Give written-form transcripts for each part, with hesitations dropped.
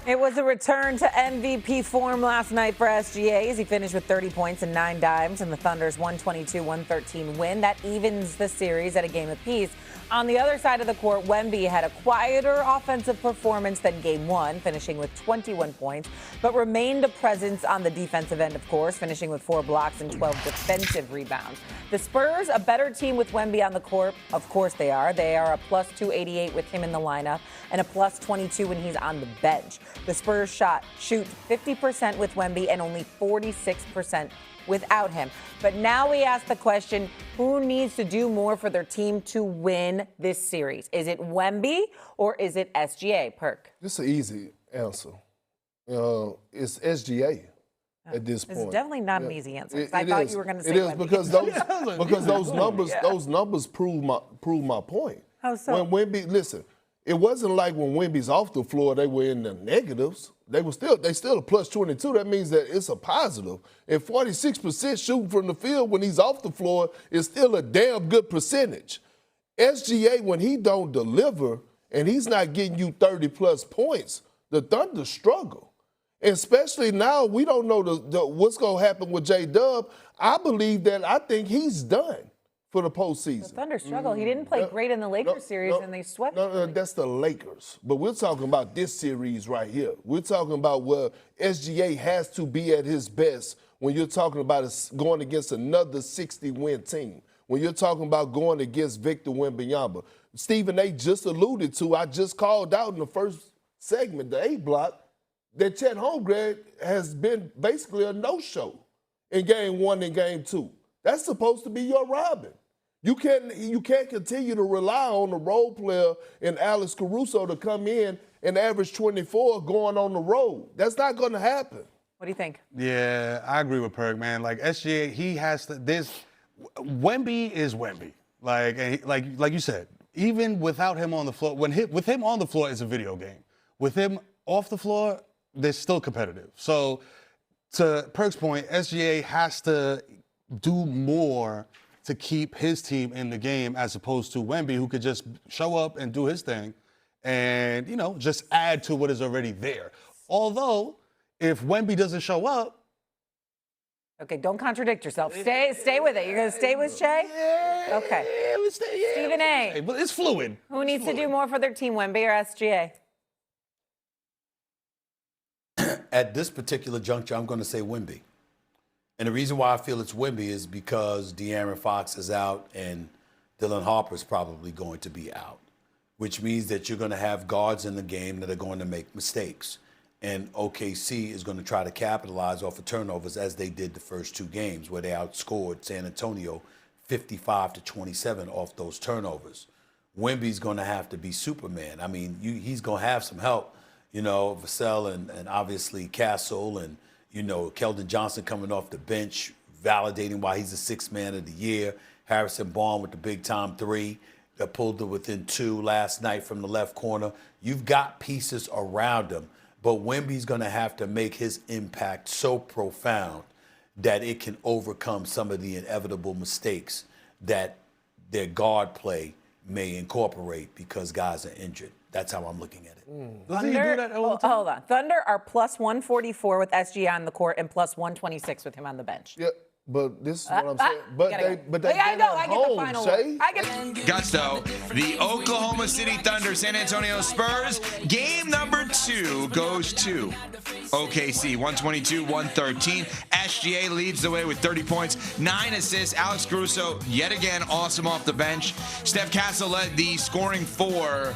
It was a return to MVP form last night for SGA as he finished with 30 points and 9 dimes in the Thunder's 122-113 win. That evens the series at a game apiece. On the other side of the court, Wemby had a quieter offensive performance than Game 1, finishing with 21 points, but remained a presence on the defensive end, of course, finishing with 4 blocks and 12 defensive rebounds. The Spurs, a better team with Wemby on the court. Of course they are. They are a plus 288 with him in the lineup and a plus 22 when he's on the bench. The Spurs shoot 50% with Wemby and only 46% without him. But now we ask the question, who needs to do more for their team to win this series? Is it Wemby or is it SGA, Perk? This is an easy answer. It's SGA at this point. It's definitely not an easy answer. I thought you were going to say it is Wemby. because those numbers prove my point. How so? When Wemby, listen, it wasn't like when Wemby's off the floor they were in the negatives. They still a plus 22. That means that it's a positive. And 46% shooting from the field when he's off the floor is still a damn good percentage. SGA, when he don't deliver and he's not getting you 30-plus points, the Thunder struggle. And especially now, we don't know what's going to happen with J-Dub. I think he's done for the postseason. The Thunder struggle. He didn't play great in the Lakers series, and they swept. No, that's the Lakers. But we're talking about this series right here. We're talking about where SGA has to be at his best when you're talking about going against another 60-win team. When you're talking about going against Victor Wembanyama. Stephen A. just alluded to, I just called out in the first segment, the A block, that Chet Holmgren has been basically a no-show in Game 1 and Game 2. That's supposed to be your Robin. You can't continue to rely on the role player in Alex Caruso to come in and average 24 going on the road. That's not going to happen. What do you think? Yeah, I agree with Perk, man. Like SGA, he has to. Wemby is Wemby. Like you said, even without him on the floor, with him on the floor, it's a video game. With him off the floor, they're still competitive. So, to Perk's point, SGA has to do more to keep his team in the game as opposed to Wemby, who could just show up and do his thing and, just add to what is already there. Although, if Wemby doesn't show up. Okay, don't contradict yourself. Stay with it. You're going to stay with Shay? Yeah. Okay. Yeah, Stephen A. Hey, but it's fluid. Who needs to do more for their team, Wemby or SGA? At this particular juncture, I'm going to say Wemby. And the reason why I feel it's Wemby is because De'Aaron Fox is out and Dylan Harper's probably going to be out, which means that you're going to have guards in the game that are going to make mistakes. And OKC is going to try to capitalize off of turnovers as they did the first 2 games where they outscored San Antonio 55-27 off those turnovers. Wemby's going to have to be Superman. I mean, he's going to have some help, Vassell and obviously Castle and, Keldon Johnson coming off the bench, validating why he's the 6th man of the year. Harrison Barnes with the big-time 3 that pulled it within 2 last night from the left corner. You've got pieces around him, but Wemby's going to have to make his impact so profound that it can overcome some of the inevitable mistakes that their guard play may incorporate because guys are injured. That's how I'm looking at it. Doesn't he do that all the time? Hold on. Thunder are plus 144 with SGA on the court and plus 126 with him on the bench. Yeah, but this is what I'm saying. But they I get the final Shay. one. Gusto, the Oklahoma City Thunder, San Antonio Spurs. Game number 2 goes to OKC, 122-113. SGA leads the way with 30 points, 9 assists. Alex Caruso, yet again, awesome off the bench. Steph Castle led the scoring for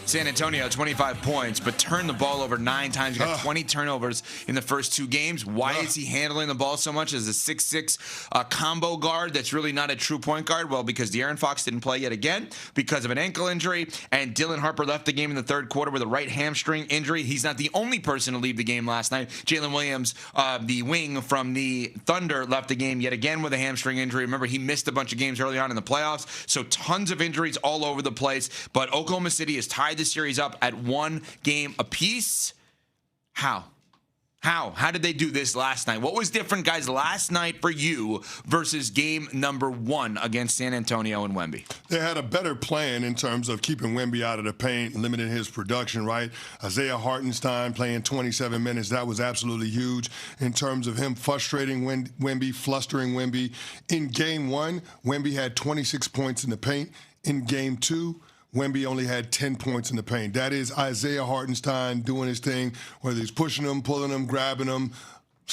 San Antonio, 25 points, but turned the ball over 9 times. He got 20 turnovers in the first 2 games. Why is he handling the ball so much as a 6'6" combo guard that's really not a true point guard? Well, because De'Aaron Fox didn't play yet again because of an ankle injury, and Dylan Harper left the game in the 3rd quarter with a right hamstring injury. He's not the only person to leave the game last night. Jalen Williams, the wing from the Thunder, left the game yet again with a hamstring injury. Remember, he missed a bunch of games early on in the playoffs, so tons of injuries all over the place. But Oklahoma City is tied the series up at 1 game apiece. How? How? How did they do this last night? What was different, guys, last night for you versus game number 1 against San Antonio and Wemby? They had a better plan in terms of keeping Wemby out of the paint, limiting his production, right? Isaiah Hartenstein playing 27 minutes. That was absolutely huge in terms of him frustrating Wemby, flustering Wemby. In game 1, Wemby had 26 points in the paint. In game 2, Wemby only had 10 points in the paint. That is Isaiah Hartenstein doing his thing, whether he's pushing him, pulling him, grabbing him,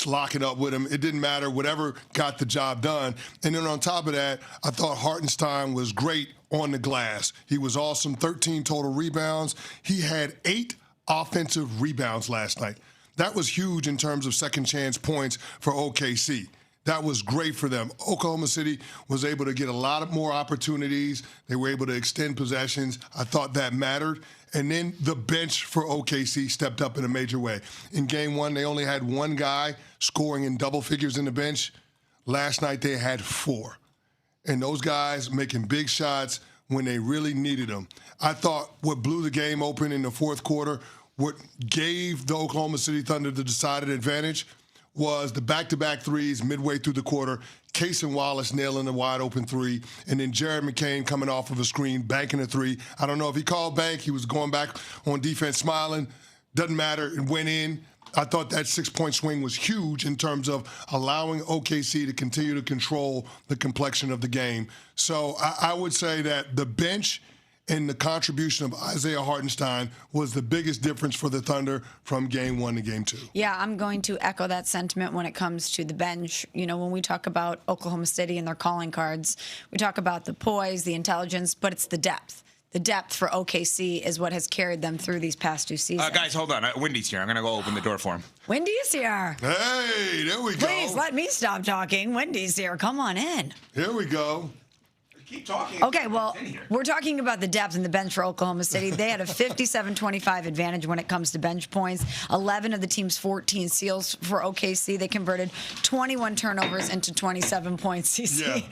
locking up with him. It didn't matter. Whatever got the job done. And then on top of that, I thought Hartenstein was great on the glass. He was awesome. 13 total rebounds. He had 8 offensive rebounds last night. That was huge in terms of second chance points for OKC. That was great for them. Oklahoma City was able to get a lot of more opportunities. They were able to extend possessions. I thought that mattered. And then the bench for OKC stepped up in a major way. In game 1, they only had 1 guy scoring in double figures in the bench. Last night, they had 4. And those guys making big shots when they really needed them. I thought what blew the game open in the fourth quarter, what gave the Oklahoma City Thunder the decided advantage, was the back-to-back threes midway through the quarter, Cason Wallace nailing a wide-open 3, and then Jared McCain coming off of a screen, banking a 3. I don't know if he called bank. He was going back on defense smiling. Doesn't matter. It went in. I thought that 6-point swing was huge in terms of allowing OKC to continue to control the complexion of the game. So I would say that the bench and the contribution of Isaiah Hartenstein was the biggest difference for the Thunder from game 1 to game 2. Yeah, I'm going to echo that sentiment when it comes to the bench. You know, when we talk about Oklahoma City and their calling cards, we talk about the poise, the intelligence, but it's the depth. The depth for OKC is what has carried them through these past 2 seasons. Guys, hold on. Wendy's here. I'm going to go open the door for him. Wendy's here. Hey, there we go. Please let me stop talking. Wendy's here. Come on in. Here we go. Keep talking. Okay, well, we're talking about the depth in the bench for Oklahoma City. They had a 57-25 advantage when it comes to bench points. 11 of the team's 14 steals for OKC. They converted 21 turnovers into 27 points, CC.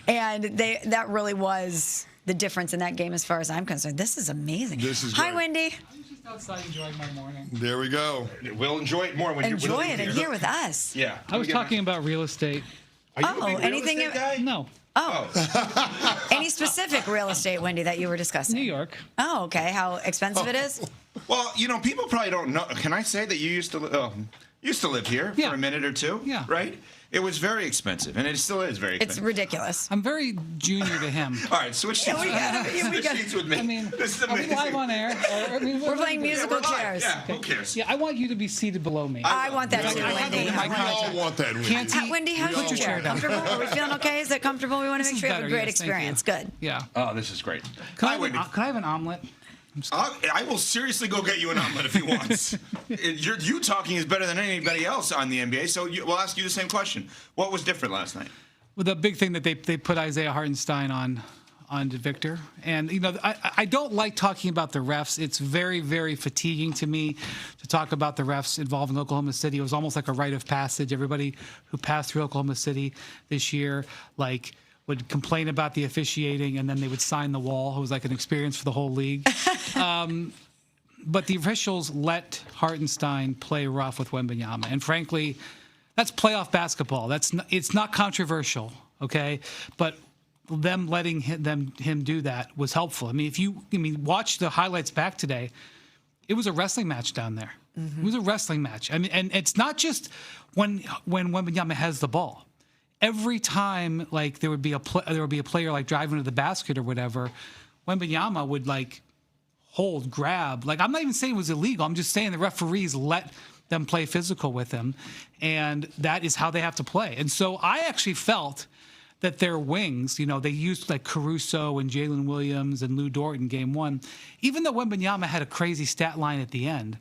Yeah. And that really was the difference in that game as far as I'm concerned. This is amazing. This is Hi, great. Wendy. I'm just outside enjoying my morning. There we go. We'll enjoy it more when Enjoy it and here with us. Yeah. I was talking about real estate. Are you a big real anything estate guy? No, Oh. Any specific real estate, Wendy, that you were discussing? New York. Oh, okay. How expensive it is? Well, you know, people probably don't know. Can I say that you used to live here Yeah. for a minute or two? Yeah. Right? It was very expensive, and it still is very expensive. It's ridiculous. I'm very junior to him. All right, switch seats. Switch seats with me. I mean, this is are we amazing. live on air? We're playing musical We're live. chairs. Yeah, who cares? Yeah, I want you to be seated below me. I want that too, I have Wendy. that in my We contract. all want that, Wendy. Can't Wendy, how's We your all chair? want that. Comfortable? Are we feeling okay? Is it comfortable? We want to This make is sure you have a better, great yes, thank you. experience. Good. Yeah. Oh, this is great. Can Hi, Wendy. I have an omelet? I will seriously go get you an omelet if you want. You talking is better than anybody else on the NBA, so we'll ask you the same question. What was different last night? Well, the big thing that they put Isaiah Hartenstein on to Victor. And, you know, I don't like talking about the refs. It's very, very fatiguing to me to talk about the refs involving Oklahoma City. It was almost like a rite of passage. Everybody who passed through Oklahoma City this year, would complain about the officiating, and then they would sign the wall. It was like an experience for the whole league. But the officials let Hartenstein play rough with Wembanyama. And frankly, that's playoff basketball. It's not controversial, okay? But them letting him do that was helpful. I mean, watch the highlights back today. It was a wrestling match down there. Mm-hmm. It was a wrestling match. I mean, and it's not just when Wembanyama has the ball. Every time, there would be a player driving to the basket or whatever, Wembanyama would hold, grab. I'm not even saying it was illegal. I'm just saying the referees let them play physical with him, and that is how they have to play. And so I actually felt that their wings, they used Caruso and Jalen Williams and Lou Dort in game 1. Even though Wembanyama had a crazy stat line at the end,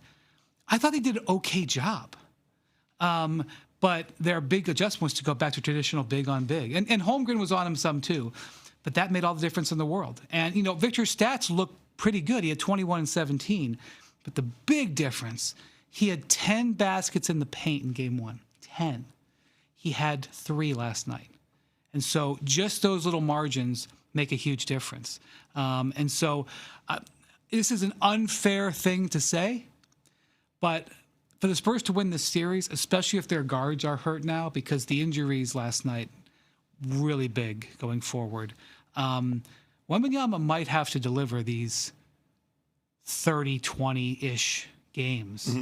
I thought they did an okay job. But their big adjustment was to go back to traditional big on big. And Holmgren was on him some too. But that made all the difference in the world. And, Victor's stats look pretty good. He had 21 and 17. But the big difference, he had 10 baskets in the paint in game 1. 10. He had 3 last night. And so just those little margins make a huge difference. And so this is an unfair thing to say, but for the Spurs to win this series, especially if their guards are hurt now, because the injuries last night really big going forward. Wembanyama might have to deliver these 30, 20-ish games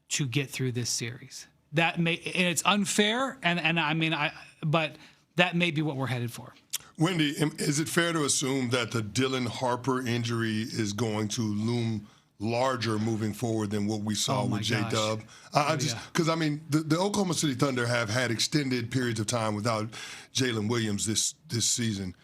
to get through this series. That may, and it's unfair, and I mean, but that may be what we're headed for. Wendy, is it fair to assume that the Dylan Harper injury is going to loom larger moving forward than what we saw with J-Dub? Because I mean, the Oklahoma City Thunder have had extended periods of time without Jalen Williams this season.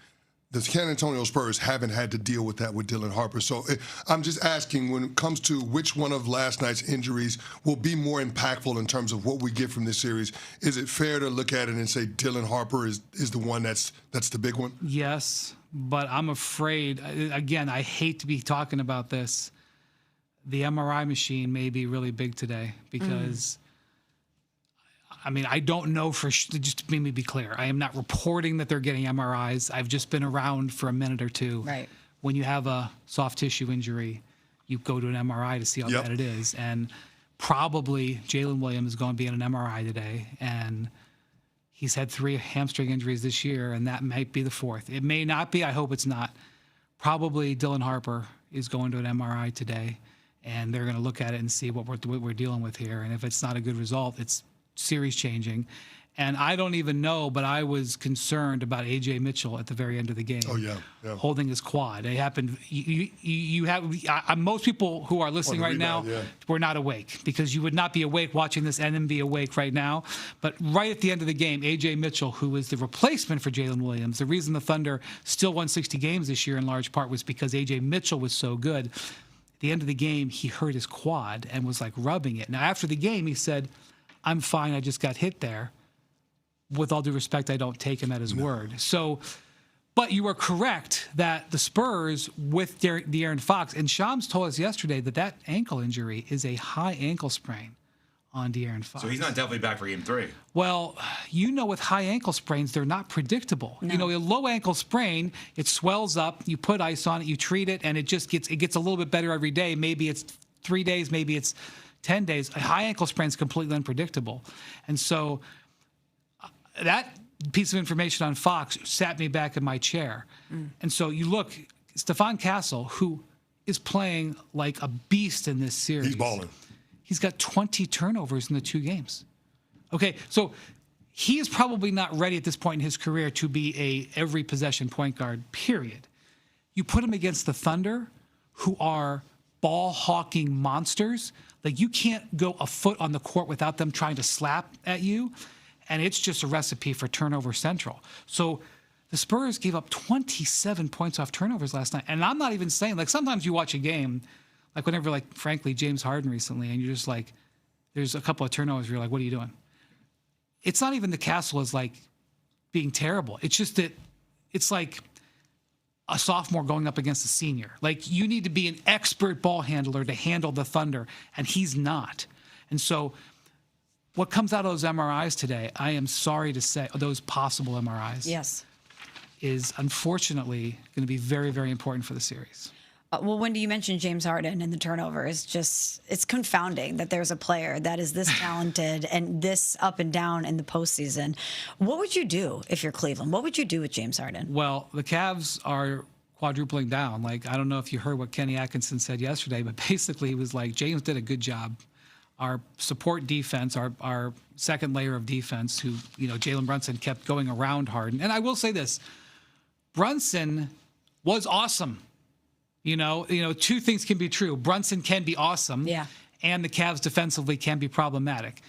The San Antonio Spurs haven't had to deal with that with Dylan Harper. So I'm just asking, when it comes to which one of last night's injuries will be more impactful in terms of what we get from this series, is it fair to look at it and say Dylan Harper is the one that's the big one? Yes, but I'm afraid, again, I hate to be talking about this. The MRI machine may be really big today because, I mean, I don't know for sure. Just to maybe be clear, I am not reporting that they're getting MRIs. I've just been around for a minute or two. Right. When you have a soft tissue injury, you go to an MRI to see how bad it is. And probably Jalen Williams is going to be in an MRI today. And he's had 3 hamstring injuries this year, and that might be the 4th. It may not be. I hope it's not. Probably Dylan Harper is going to an MRI today, and they're going to look at it and see what we're dealing with here. And if it's not a good result, it's series changing. And I don't even know, but I was concerned about A.J. Mitchell at the very end of the game. Oh, yeah. Holding his quad. It happened. You have most people who are listening right now were not awake, because you would not be awake watching this and then be awake right now. But right at the end of the game, A.J. Mitchell, who was the replacement for Jalen Williams, the reason the Thunder still won 60 games this year in large part was because A.J. Mitchell was so good. At the end of the game, he hurt his quad and was like rubbing it. Now, after the game, he said, "I'm fine. I just got hit there." With all due respect, I don't take him at his word. So, but you are correct that the Spurs with De'Aaron Fox, and Shams told us yesterday that ankle injury is a high ankle sprain on De'Aaron Fox. So he's not definitely back for Game 3. Well, with high ankle sprains, they're not predictable. No. A low ankle sprain, it swells up, you put ice on it, you treat it, and it gets a little bit better every day. Maybe it's 3 days, maybe it's 10 days. A high ankle sprain is completely unpredictable. And so that piece of information on Fox sat me back in my chair. And so you look, Stephon Castle, who is playing like a beast in this series. He's balling. He's got 20 turnovers in the 2 games. Okay, so he is probably not ready at this point in his career to be a every possession point guard, period. You put him against the Thunder, who are ball hawking monsters. Like, you can't go a foot on the court without them trying to slap at you. And it's just a recipe for turnover central. So the Spurs gave up 27 points off turnovers last night. And I'm not even saying, like, sometimes you watch a game, like whenever, like, frankly, James Harden recently, and you're just like, there's a couple of turnovers where you're like, what are you doing? It's not even the Castle is, like, being terrible. It's just that it's like a sophomore going up against a senior. Like, you need to be an expert ball handler to handle the Thunder, and he's not. And so what comes out of those MRIs today, I am sorry to say, those possible MRIs, Yes. is unfortunately going to be very, very important for the series. Well, Wendy, you mentioned James Harden and the turnover. It's confounding that there's a player that is this talented and this up and down in the postseason. What would you do if you're Cleveland? What would you do with James Harden? Well, the Cavs are quadrupling down. Like, I don't know if you heard what Kenny Atkinson said yesterday, but basically he was like, James did a good job. Our support defense, our second layer of defense, who, Jalen Brunson kept going around Harden. And I will say this, Brunson was awesome. 2 things can be true. Brunson can be awesome. Yeah. And the Cavs defensively can be problematic.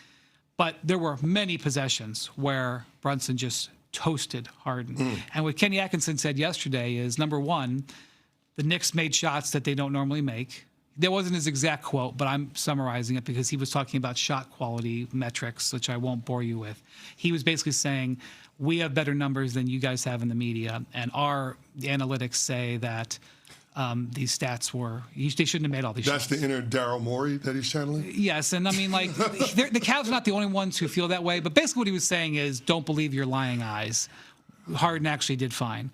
But there were many possessions where Brunson just toasted Harden. And what Kenny Atkinson said yesterday is, number one, the Knicks made shots that they don't normally make. That wasn't his exact quote, but I'm summarizing it because he was talking about shot quality metrics, which I won't bore you with. He was basically saying, we have better numbers than you guys have in the media, and our analytics say that these stats they shouldn't have made all these shots. That's the inner Daryl Morey that he's channeling? Yes, and I mean, like, the Cavs are not the only ones who feel that way, but basically what he was saying is, don't believe your lying eyes. Harden actually did fine.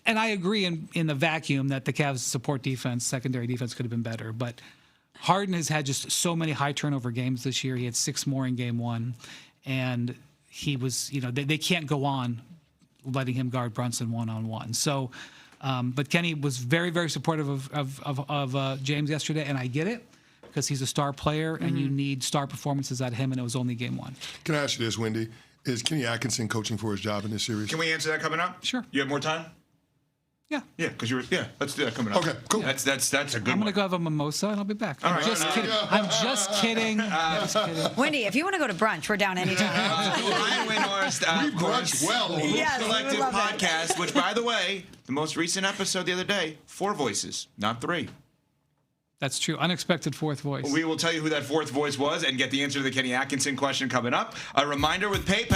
And I agree in the vacuum that the Cavs' support defense, secondary defense, could have been better. But Harden has had just so many high turnover games this year. He had 6 more in game 1, and he was, they can't go on letting him guard Brunson one-on-one. So, but Kenny was very, very supportive of James yesterday, and I get it because he's a star player, and you need star performances out of him, and it was only game 1. Can I ask you this, Wendy? Is Kenny Atkinson coaching for his job in this series? Can we answer that coming up? Sure. You have more time? Yeah. Yeah, because let's do that coming up. Okay, cool. That's a good I'm one. going to go have a mimosa, and I'll be back. All right. I'm just kidding. Wendy, if you want to go to brunch, we're down anytime. Ryan Windhorst, We of course, brunch well. Yes, we Collective love that. Podcast, which, by the way, the most recent episode the other day, 4 voices, not 3. That's true. Unexpected 4th voice. We will tell you who that 4th voice was and get the answer to the Kenny Atkinson question coming up. A reminder with PayPal.